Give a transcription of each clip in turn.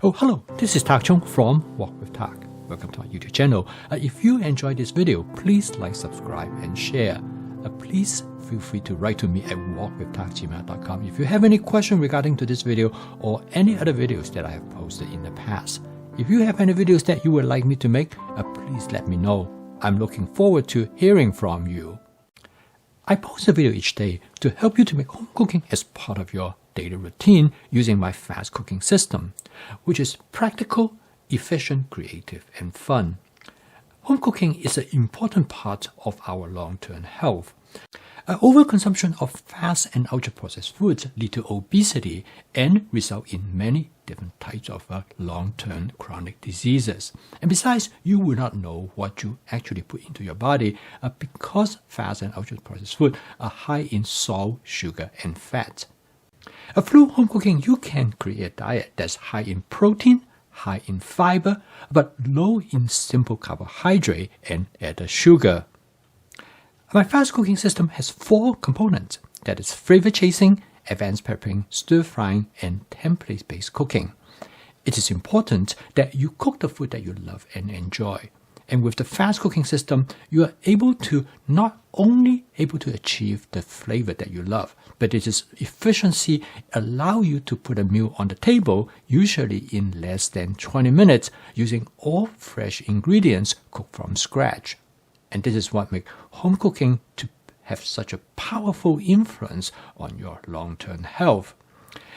Oh, hello, this is Tak Chung from Walk with Tak. Welcome to our YouTube channel. If you enjoyed this video, please like, subscribe, and share. Please feel free to write to me at walkwithtak@gmail.com if you have any question regarding to this video or any other videos that I have posted in the past. If you have any videos that you would like me to make, please let me know. I'm looking forward to hearing from you. I post a video each day to help you to make home cooking as part of your daily routine using my fast cooking system, which is practical, efficient, creative, and fun. Home cooking is an important part of our long-term health. Overconsumption of fast and ultra-processed foods lead to obesity and result in many different types of long-term chronic diseases. And besides, you will not know what you actually put into your body because fast and ultra-processed food are high in salt, sugar, and fat. Through home cooking, you can create a diet that's high in protein, high in fiber, but low in simple carbohydrate and added sugar. My fast cooking system has 4 components, that is flavor chasing, advanced prepping, stir frying, and template-based cooking. It is important that you cook the food that you love and enjoy. And with the fast cooking system, you are able to not only able to achieve the flavor that you love, but its efficiency allow you to put a meal on the table, usually in less than 20 minutes, using all fresh ingredients cooked from scratch. And this is what makes home cooking to have such a powerful influence on your long-term health.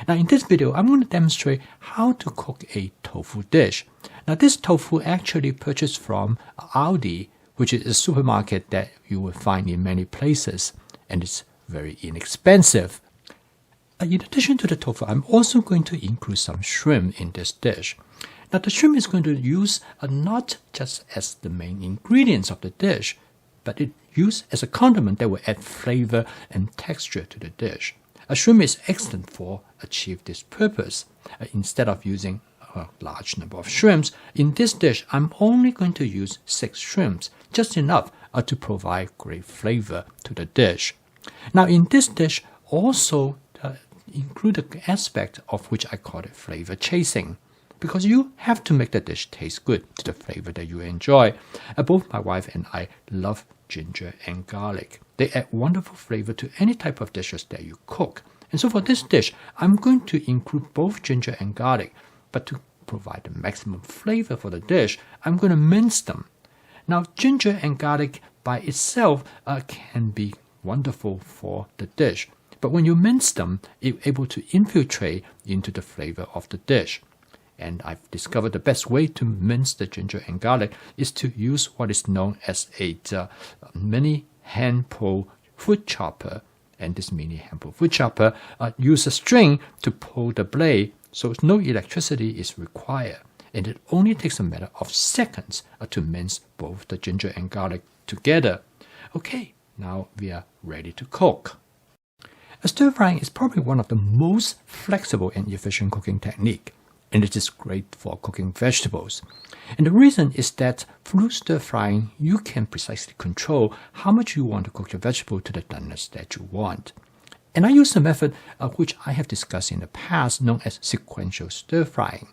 Now in this video, I'm going to demonstrate how to cook a tofu dish. Now this tofu actually purchased from Aldi, which is a supermarket that you will find in many places, and it's very inexpensive. In addition to the tofu, I'm also going to include some shrimp in this dish. Now the shrimp is going to use not just as the main ingredients of the dish, but it used as a condiment that will add flavor and texture to the dish. A shrimp is excellent for achieve this purpose. Instead of using a large number of shrimps, in this dish I'm only going to use 6 shrimps, just enough to provide great flavor to the dish. Now in this dish also include the aspect of which I call it flavor chasing, because you have to make the dish taste good to the flavor that you enjoy. Both my wife and I love ginger and garlic. They add wonderful flavor to any type of dishes that you cook. And so for this dish, I'm going to include both ginger and garlic, but to provide the maximum flavor for the dish, I'm going to mince them. Now ginger and garlic by itself can be wonderful for the dish, but when you mince them, you're able to infiltrate into the flavor of the dish. And I've discovered the best way to mince the ginger and garlic is to use what is known as a mini hand pull food chopper. And this mini hand pull food chopper uses a string to pull the blade, so no electricity is required. And it only takes a matter of seconds to mince both the ginger and garlic together. Okay, now we are ready to cook. Stir frying is probably one of the most flexible and efficient cooking technique, and it is great for cooking vegetables. And the reason is that through stir frying, you can precisely control how much you want to cook your vegetable to the doneness that you want. And I use a method which I have discussed in the past, known as sequential stir frying.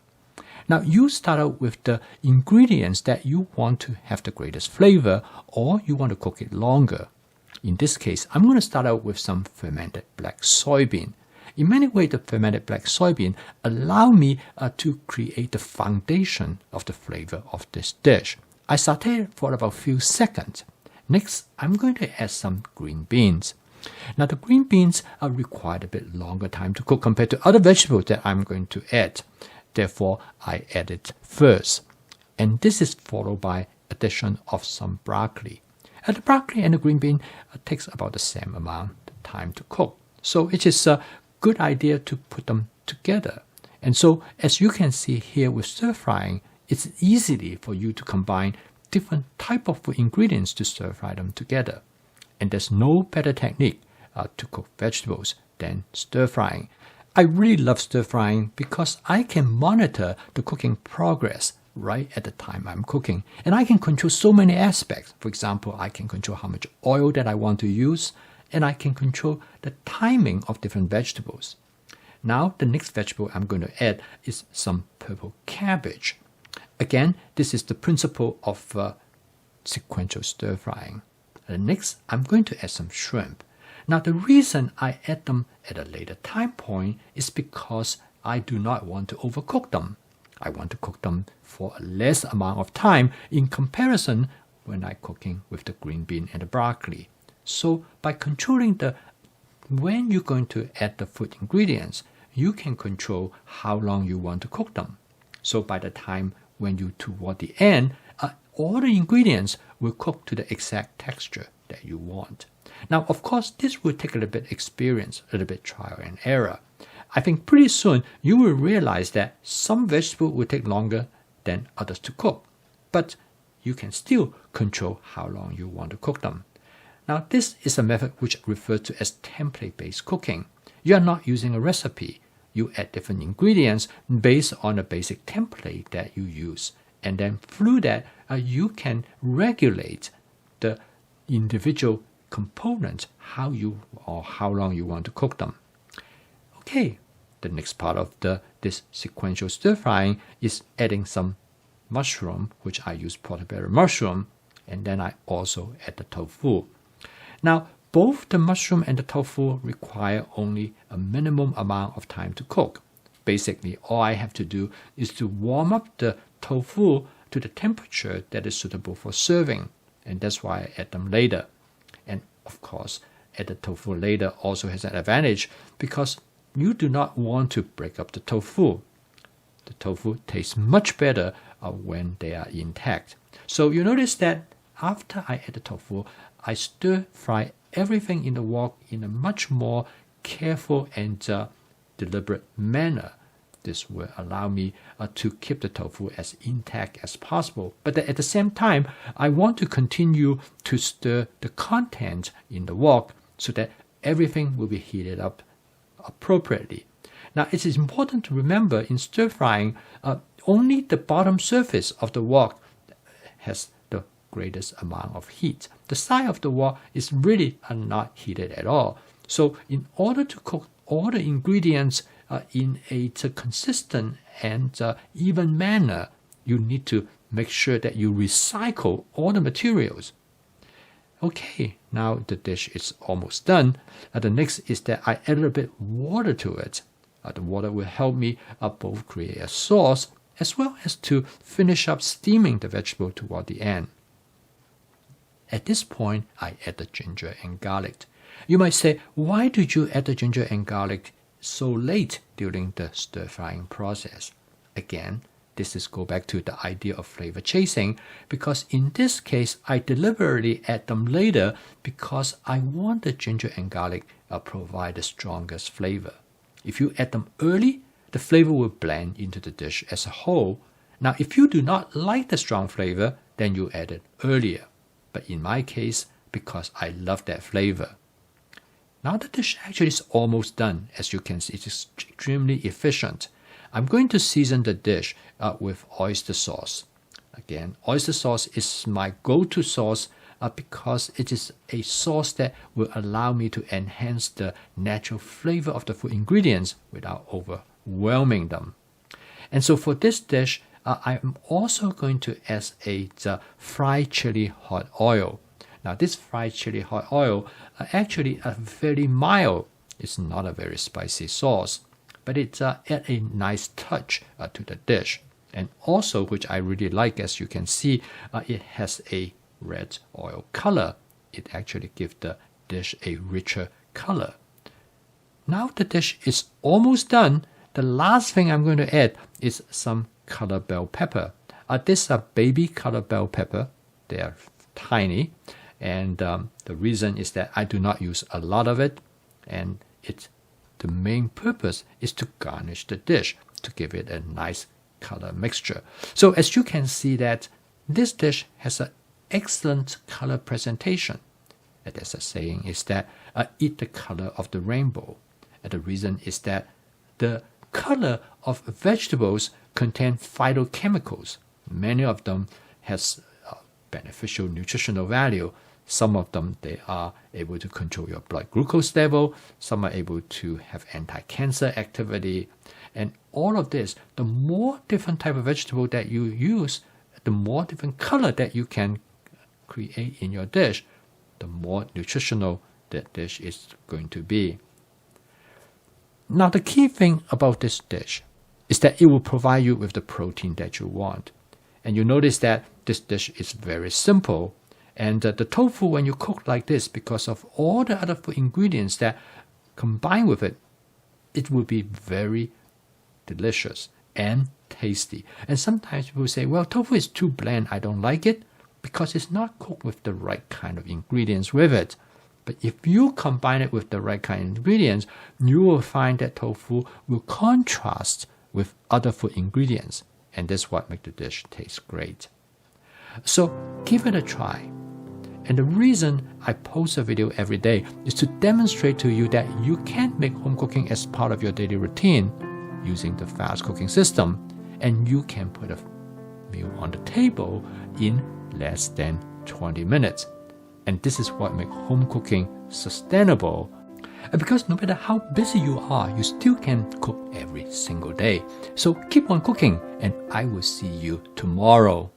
Now you start out with the ingredients that you want to have the greatest flavor, or you want to cook it longer. In this case, I'm going to start out with some fermented black soybean. In many ways, the fermented black soybean allow me to create the foundation of the flavor of this dish. I saute it for about a few seconds. Next, I'm going to add some green beans. Now, the green beans require a bit longer time to cook compared to other vegetables that I'm going to add. Therefore, I add it first. And this is followed by addition of some broccoli. The broccoli and the green bean takes about the same amount of time to cook. So it is a good idea to put them together. And so as you can see here with stir frying, it's easy for you to combine different type of ingredients to stir fry them together. And there's no better technique to cook vegetables than stir frying. I really love stir frying because I can monitor the cooking progress right at the time I'm cooking. And I can control so many aspects. For example, I can control how much oil that I want to use, and I can control the timing of different vegetables. Now the next vegetable I'm going to add is some purple cabbage. Again, this is the principle of sequential stir frying. Next, I'm going to add some shrimp. Now the reason I add them at a later time point is because I do not want to overcook them. I want to cook them for a less amount of time in comparison when I'm cooking with the green bean and the broccoli. So by controlling when you're going to add the food ingredients, you can control how long you want to cook them. So by the time when you toward the end, all the ingredients will cook to the exact texture that you want. Now, of course, this will take a little bit experience, a little bit trial and error. I think pretty soon you will realize that some vegetables will take longer than others to cook, but you can still control how long you want to cook them. Now, this is a method which referred to as template-based cooking. You are not using a recipe. You add different ingredients based on a basic template that you use. And then through that, you can regulate the individual components, how long you want to cook them. Okay, the next part of this sequential stir frying is adding some mushroom, which I use portobello mushroom, and then I also add the tofu. Now, both the mushroom and the tofu require only a minimum amount of time to cook. Basically, all I have to do is to warm up the tofu to the temperature that is suitable for serving, and that's why I add them later. And of course, add the tofu later also has an advantage because you do not want to break up the tofu. The tofu tastes much better when they are intact. So you notice that after I add the tofu, I stir fry everything in the wok in a much more careful and deliberate manner. This will allow me to keep the tofu as intact as possible. But at the same time, I want to continue to stir the content in the wok so that everything will be heated up appropriately. Now, it is important to remember in stir frying, only the bottom surface of the wok has the greatest amount of heat. The side of the wok is really not heated at all. So in order to cook all the ingredients in a consistent and even manner, you need to make sure that you recycle all the materials. Okay, now the dish is almost done. The next is that I add a little bit water to it. The water will help me both create a sauce as well as to finish up steaming the vegetable toward the end. At this point, I add the ginger and garlic. You might say, why did you add the ginger and garlic so late during the stir-frying process? Again, this is go back to the idea of flavor chasing, because in this case, I deliberately add them later because I want the ginger and garlic provide the strongest flavor. If you add them early, the flavor will blend into the dish as a whole. Now, if you do not like the strong flavor, then you add it earlier. But in my case, because I love that flavor. Now the dish actually is almost done. As you can see, it is extremely efficient. I'm going to season the dish with oyster sauce. Again, oyster sauce is my go-to sauce because it is a sauce that will allow me to enhance the natural flavor of the food ingredients without overwhelming them. And so for this dish, I'm also going to add a fried chili hot oil. Now this fried chili hot oil actually very mild. It's not a very spicy sauce, but it adds a nice touch to the dish. And also, which I really like, as you can see, it has a red oil color. It actually gives the dish a richer color. Now the dish is almost done. The last thing I'm going to add is some color bell pepper. These are baby color bell pepper. They are tiny. And the reason is that I do not use a lot of it. And the main purpose is to garnish the dish, to give it a nice color mixture. So as you can see that this dish has an excellent color presentation. And as a saying is that eat the color of the rainbow. And the reason is that the color of vegetables contain phytochemicals. Many of them has beneficial nutritional value. Some of them, they are able to control your blood glucose level. Some are able to have anti-cancer activity. And all of this, the more different type of vegetable that you use, the more different color that you can create in your dish, the more nutritional that dish is going to be. Now, the key thing about this dish is that it will provide you with the protein that you want. And you notice that this dish is very simple. And the tofu, when you cook like this, because of all the other food ingredients that combine with it, it will be very delicious and tasty. And sometimes people say, well, tofu is too bland, I don't like it, because it's not cooked with the right kind of ingredients with it. But if you combine it with the right kind of ingredients, you will find that tofu will contrast with other food ingredients. And that's what makes the dish taste great. So give it a try. And the reason I post a video every day is to demonstrate to you that you can make home cooking as part of your daily routine using the fast cooking system, and you can put a meal on the table in less than 20 minutes. And this is what makes home cooking sustainable. And because no matter how busy you are, you still can cook every single day. So keep on cooking, and I will see you tomorrow.